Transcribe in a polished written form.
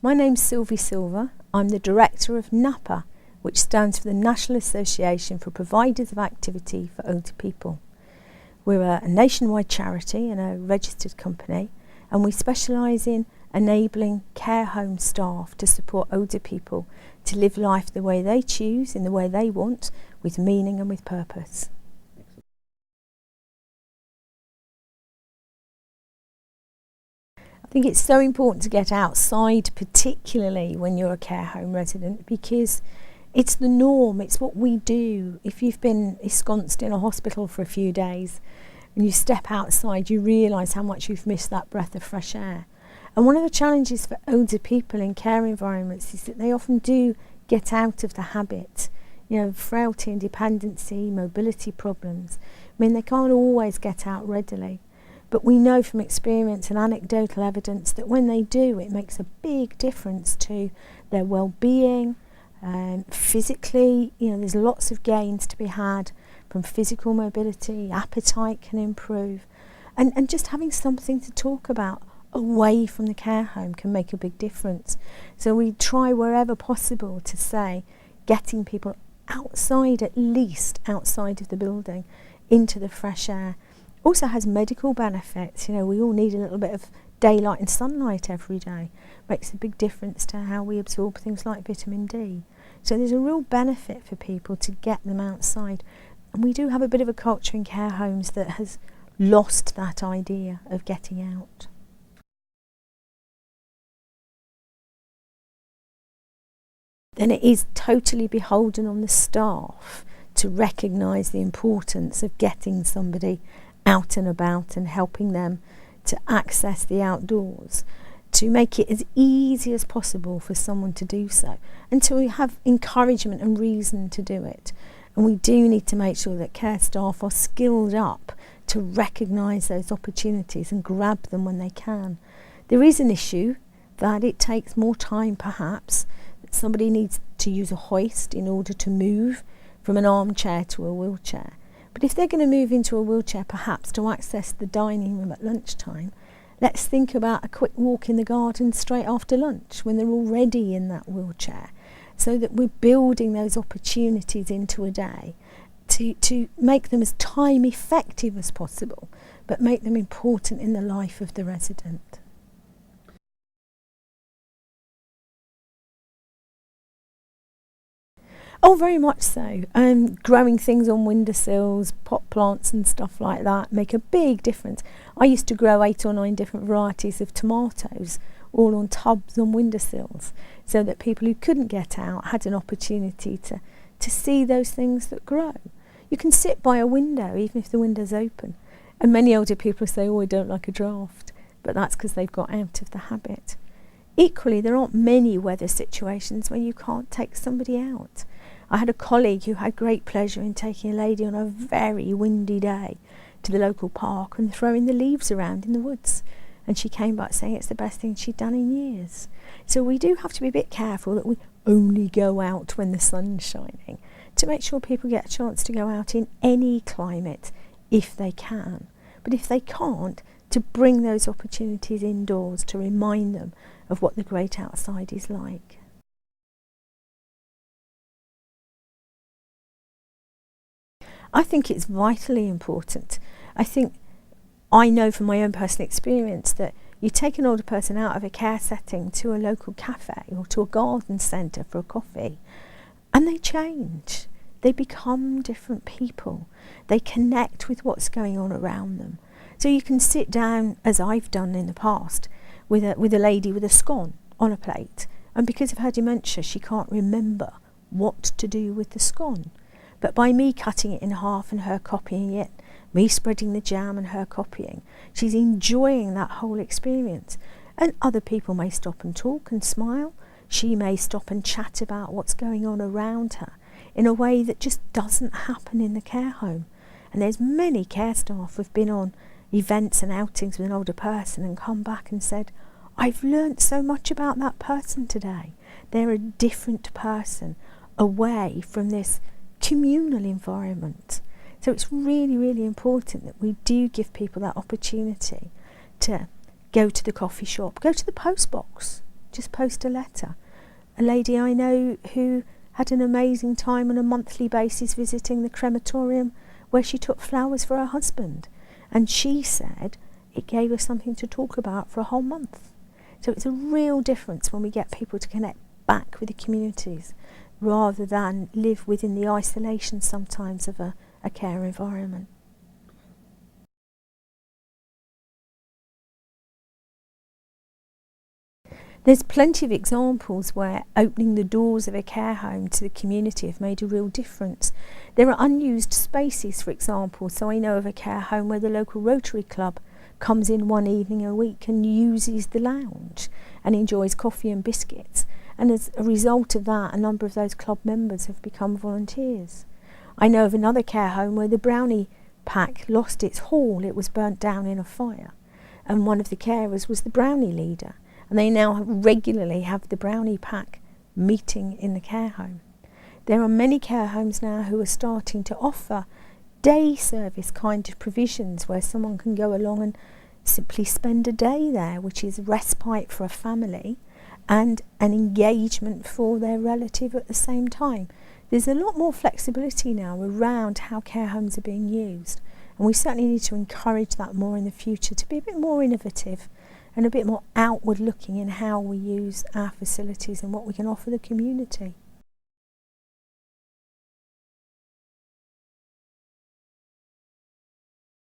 My name's Sylvie Silver. I'm the Director of NAPA, which stands for the National Association for Providers of Activity for Older People. We're a nationwide charity and a registered company, and we specialise in enabling care home staff to support older people to live life the way they choose, in the way they want, with meaning and with purpose. I think it's so important to get outside, particularly when you're a care home resident, because it's the norm, it's what we do. If you've been ensconced in a hospital for a few days and you step outside, you realise how much you've missed that breath of fresh air. And one of the challenges for older people in care environments is that they often do get out of the habit. Frailty and dependency, mobility problems. They can't always get out readily. But we know from experience and anecdotal evidence that when they do, it makes a big difference to their well-being. Physically, there's lots of gains to be had from physical mobility, appetite can improve. And just having something to talk about away from the care home can make a big difference. So we try wherever possible to say getting people outside, at least outside of the building, into the fresh air. Also has medical benefits. We all need a little bit of daylight and sunlight every day. Makes a big difference to how we absorb things like vitamin D. So there's a real benefit for people to get them outside. And we do have a bit of a culture in care homes that has lost that idea of getting out. Then it is totally beholden on the staff to recognise the importance of getting somebody out and about and helping them to access the outdoors, to make it as easy as possible for someone to do so, and to have encouragement and reason to do it. And we do need to make sure that care staff are skilled up to recognise those opportunities and grab them when they can. There is an issue that it takes more time perhaps, that somebody needs to use a hoist in order to move from an armchair to a wheelchair. But if they're going to move into a wheelchair perhaps to access the dining room at lunchtime, let's think about a quick walk in the garden straight after lunch when they're already in that wheelchair, so that we're building those opportunities into a day to make them as time effective as possible, but make them important in the life of the resident. Oh, very much so. Growing things on windowsills, pot plants and stuff like that make a big difference. I used to grow 8 or 9 different varieties of tomatoes, all on tubs on windowsills, so that people who couldn't get out had an opportunity to see those things that grow. You can sit by a window even if the window's open. And many older people say, oh, I don't like a draft, but that's because they've got out of the habit. Equally, there aren't many weather situations where you can't take somebody out. I had a colleague who had great pleasure in taking a lady on a very windy day to the local park and throwing the leaves around in the woods. And she came back saying it's the best thing she'd done in years. So we do have to be a bit careful that we only go out when the sun's shining, to make sure people get a chance to go out in any climate if they can. But if they can't, to bring those opportunities indoors to remind them of what the great outside is like. I think it's vitally important. I know from my own personal experience that you take an older person out of a care setting to a local cafe or to a garden centre for a coffee, and they change. They become different people. They connect with what's going on around them. So you can sit down, as I've done in the past, with a lady with a scone on a plate, and because of her dementia she can't remember what to do with the scone. But by me cutting it in half and her copying it, me spreading the jam and her copying, she's enjoying that whole experience. And other people may stop and talk and smile. She may stop and chat about what's going on around her in a way that just doesn't happen in the care home. And there's many care staff who've been on events and outings with an older person and come back and said, I've learnt so much about that person today. They're a different person away from this communal environment. So it's really, really important that we do give people that opportunity to go to the coffee shop, go to the post box, just post a letter. A lady I know who had an amazing time on a monthly basis visiting the crematorium where she took flowers for her husband, and she said it gave her something to talk about for a whole month. So it's a real difference when we get people to connect back with the communities rather than live within the isolation sometimes of a care environment. There's plenty of examples where opening the doors of a care home to the community have made a real difference. There are unused spaces, for example, so I know of a care home where the local Rotary Club comes in one evening a week and uses the lounge and enjoys coffee and biscuits, and as a result of that, a number of those club members have become volunteers. I know of another care home where the brownie pack lost its hall. It was burnt down in a fire, and one of the carers was the brownie leader, and they now regularly have the brownie pack meeting in the care home. There are many care homes now who are starting to offer day service kind of provisions where someone can go along and simply spend a day there, which is respite for a family and an engagement for their relative at the same time. There's a lot more flexibility now around how care homes are being used, and we certainly need to encourage that more in the future, to be a bit more innovative and a bit more outward looking in how we use our facilities and what we can offer the community.